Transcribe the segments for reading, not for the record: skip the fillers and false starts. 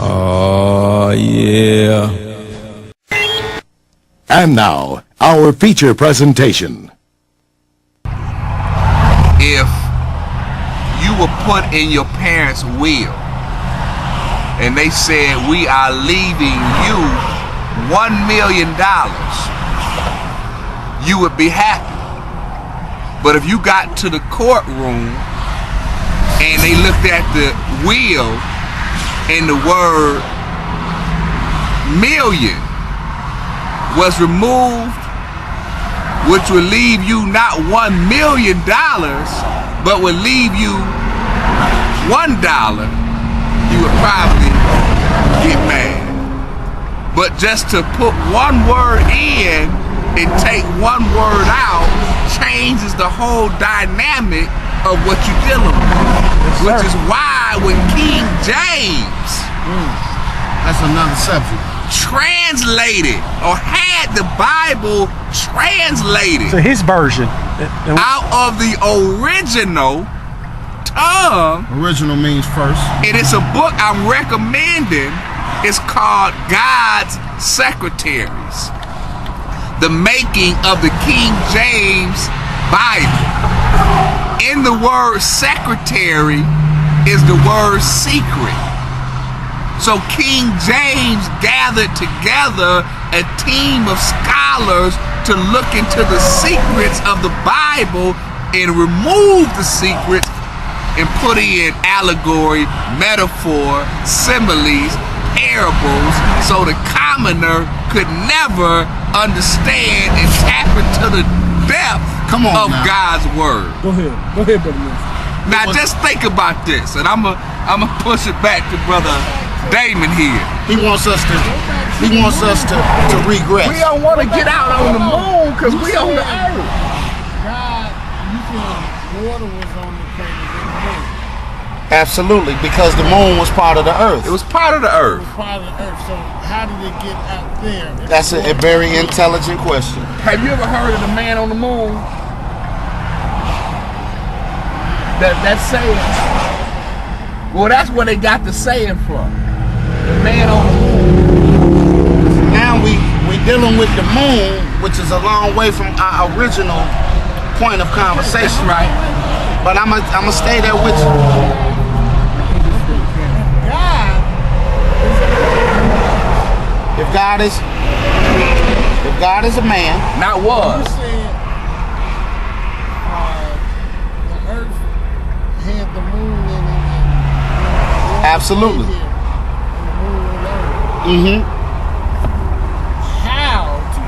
Oh, yeah. And now, our feature presentation. If you were put in your parents' will and they said, we are leaving you $1 million, you would be happy. But if you got to the courtroom and they looked at the will and the word million was removed, which would leave you not $1 million, but would leave you $1, you would probably get mad. But just to put one word in and take one word out changes the whole dynamic of what you're dealing with. Which is why when King James that's another subject, translated or had the Bible translated to his version out of the original tongue. Original means first. And it's a book I'm recommending. It's called God's Secretaries, the making of the King James Bible. In the word secretary is the word secret. So King James gathered together a team of scholars to look into the secrets of the Bible and remove the secrets and put in allegory, metaphor, similes, parables, so the commoner could never understand and tap into the depth of now. God's word. Go ahead, brother. Now just think about this, and I'm a push it back to Brother Damon here. He wants us to regress. We don't want to get out on the moon because we on the earth. God, you said water was on the planet in the moon. Absolutely, because the moon was part of the earth. It was part of the It earth. was part of the earth, so how did it get out there? That's a very intelligent question. Have you ever heard of the man on the moon? That saying. Well, that's where they got the saying from. The man on the moon. Now we dealing with the moon, which is a long way from our original point of conversation. Right. But I'ma stay there with you. If God is a man, Not was. You said the earth had the moon in it. And absolutely. and the moon went over. How was he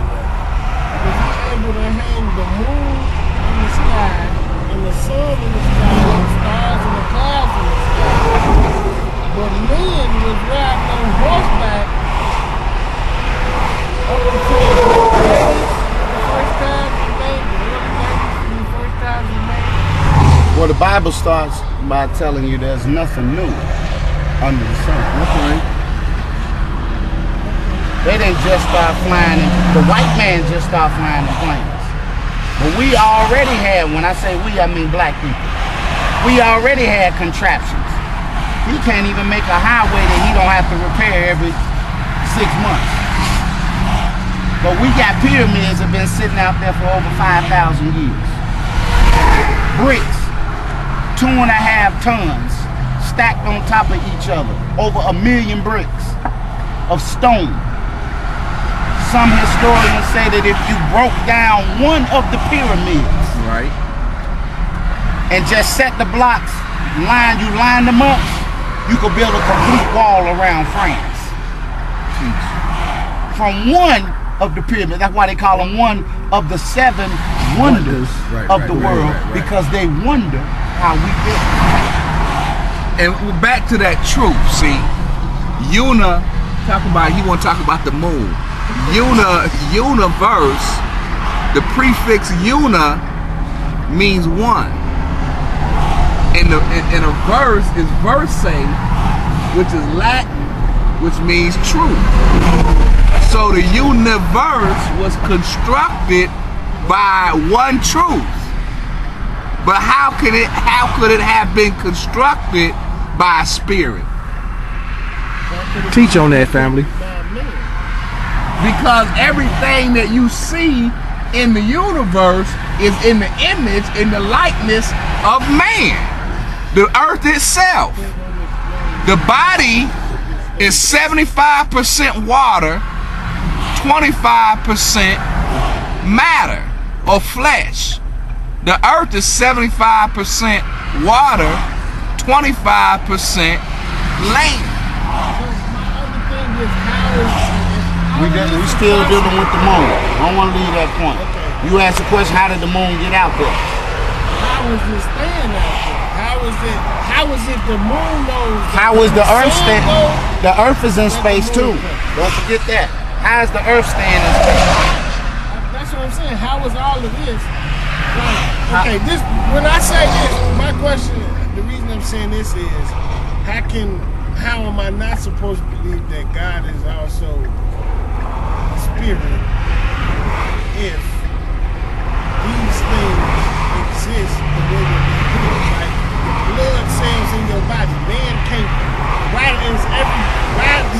able to hang the moon in the sky and the sun in the sky and the stars and the clouds in the sky? But men was riding on horseback up until the first time he made. Well, the Bible starts by telling you there's nothing new under the sun. Okay. They didn't just start flying the white man just started flying in planes. But we already had, when I say we, I mean black people. We already had contraptions. He can't even make a highway that he don't have to repair every 6 months. But we got pyramids that have been sitting out there for over 5,000 years. Bricks, 2.5 tons, stacked on top of each other. Over 1 million bricks of stone. Some historians say that if you broke down one of the pyramids, Right. and just set the blocks, you line them up, you could build a complete wall around France. From one of the pyramids, that's why they call them one of the 7 wonders of the world, because they wonder how we built it. And we're back to that truth, see. Una, he want to talk about the moon. Universe, the prefix una means one. And a verse is verse, which is Latin, which means truth. So the universe was constructed by one truth. But how could it have been constructed by a spirit? Teach on that, family. By men. Because everything that you see in the universe is in the image, in the likeness of man. The earth itself. The body is 75% water, 25% matter or flesh. The earth is 75% water, 25% land. We still dealing with the moon. I don't want to leave that point. Okay. You asked the question, how did the moon get out there? How is it staying out there? How is it the moon knows? How is the earth sun staying? knows? The earth is in space too. Don't forget that. How is the earth staying in space? That's what I'm saying. How is all of this? Like, okay, this when I say this, my question, the reason I'm saying this is, how am I not supposed to believe that God is also a spirit if these things exist the way that they do? Like the blood cells in your body, man can't. Why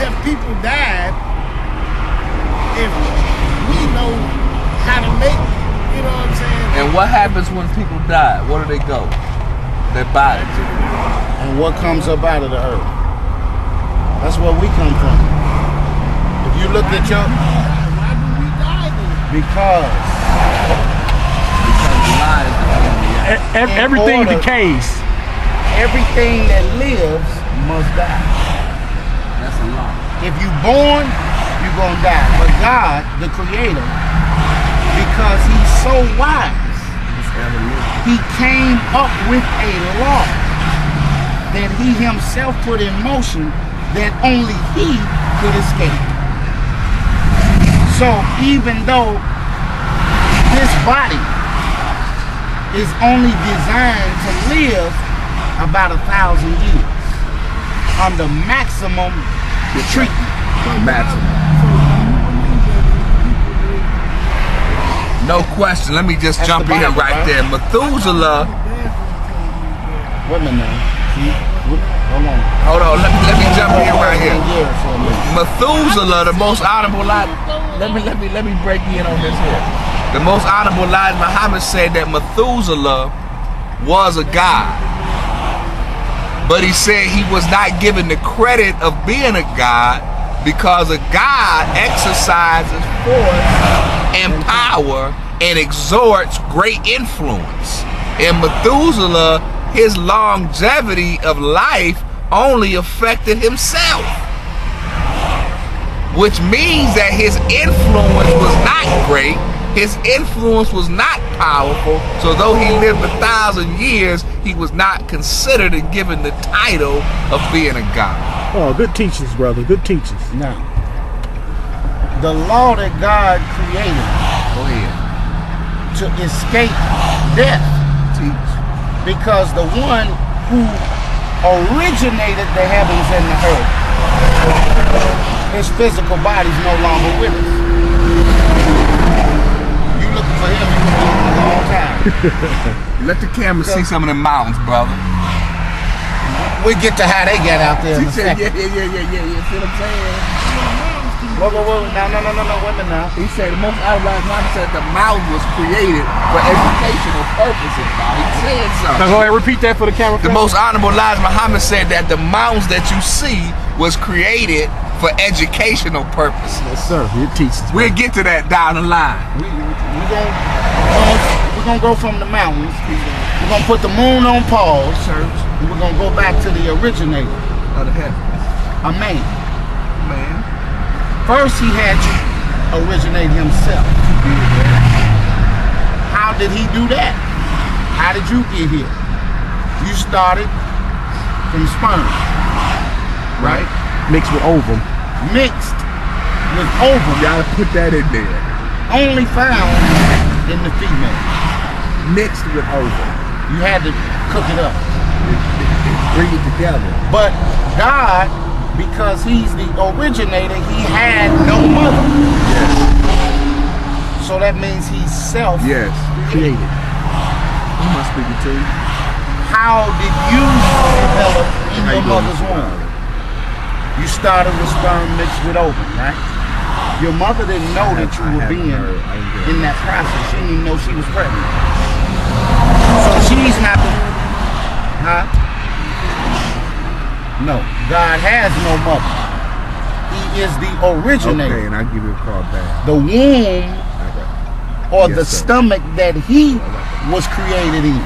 have people died if we know how to make it? You know what I'm saying? And what happens when people die? Where do they go? Their bodies. And what comes up out of the earth? That's where we come from. If you look at your... Why do we die then? Because Everything order- decays. everything that lives must die. That's a lot. If you born, you're going to die. But God, the Creator, because He's so wise, He came up with a law that He Himself put in motion that only He could escape. So even though this body is only designed to live about 1,000 years under maximum treatment. No question. Let me just That's jump the in here Bible, right bro. there. Methuselah. Wait a minute now. See? Hold on. Hold on. Let me jump in right here. Yeah, for a minute. Methuselah, the most honorable life. Let me break in on this here. The most honorable Elijah Muhammad said that Methuselah was a god, but he said he was not given the credit of being a god because a god exercises force and power and exerts great influence. And Methuselah, his longevity of life only affected himself, which means that his influence was not great. His influence was not powerful, so though he lived 1,000 years, he was not considered and given the title of being a god. Oh, good teachers, brother. Good teachers. Now, the law that God created Go ahead. to escape death, Teach. because the one who originated the heavens and the earth, his physical body's no longer with us. You looking for him, you've been looking a long time. Let the camera see some of the mountains, brother. We get to how they got out there in a He said, second. yeah. See what I'm saying? Whoa, wait a minute now. He said the most honorable Muhammad said the mouth was created for educational purposes. He said Now something. go ahead, repeat that for the camera. The most honorable Elijah Muhammad said that the mountains that you see was created for educational purposes. Yes, sir. Good teachers. We'll get to that down the line. We're gonna go from the mountains. We're gonna put the moon on pause. Church And we're gonna go back to the originator, of the heavens, a man. man. First, he had to originate himself. How did he do that? How did you get here? You started from sperm, right? Mixed with ovum. Mixed with ovum, Gotta put that in there. only found in the female. Mixed with ovum. You had to cook it up. Bring it together. But God, because He's the originator, He had no mother. Yes. So that means He's self. Yes. Created. Who am I speaking to? How did you develop in How your you doing, mother's Mr. womb? You started with sperm mixed with ovum, right? Your mother didn't know that you were being in that process. She didn't even know she was pregnant. So she's not the... Huh? No. God has no mother. He is the originator. Okay, and I'll give you a call back. The womb or Yes, the sir. stomach that he was created in,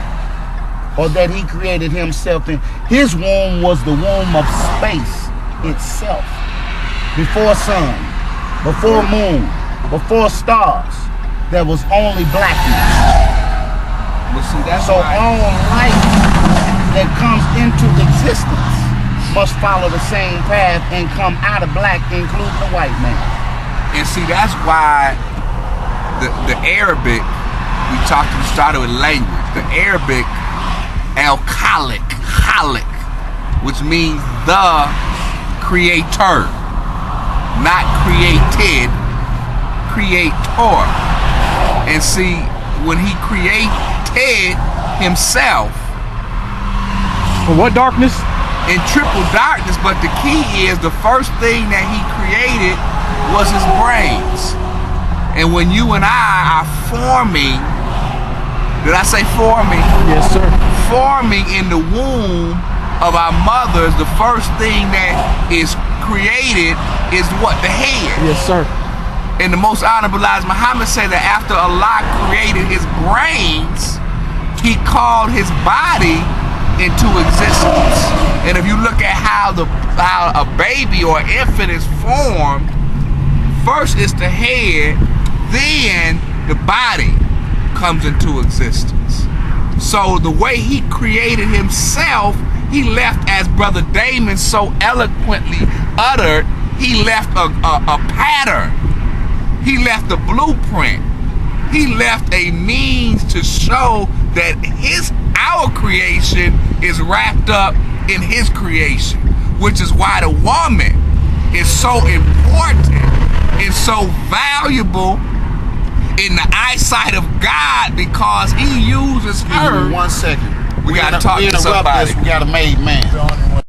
or that he created himself in. His womb was the womb of space itself. Before sun, before moon, before stars, there was only blackness. Well, see, that's So why. all life that comes into existence must follow the same path and come out of black, including the white man. And see, that's why the Arabic, started with language. The Arabic, al-Khaliq, which means the creator, not created, creator. And see, when he created himself, For what darkness? in triple darkness, but the key is the first thing that he created was his brains. And when you and I are forming, did I say forming? Yes, sir. Forming in the womb of our mothers, the first thing that is created is what? The head. Yes, sir. And the most honorable Elijah Muhammad said that after Allah created his brains, he called his body into existence. And if you look at how a baby or infant is formed, first it's the head, then the body comes into existence. So the way he created himself, he left, as Brother Damon so eloquently uttered, he left a pattern. He left a blueprint. He left a means to show that our creation is wrapped up in his creation, which is why the woman is so important and so valuable in the eyesight of God, because he uses her. 1 second. We gotta talk to somebody. We got a made man.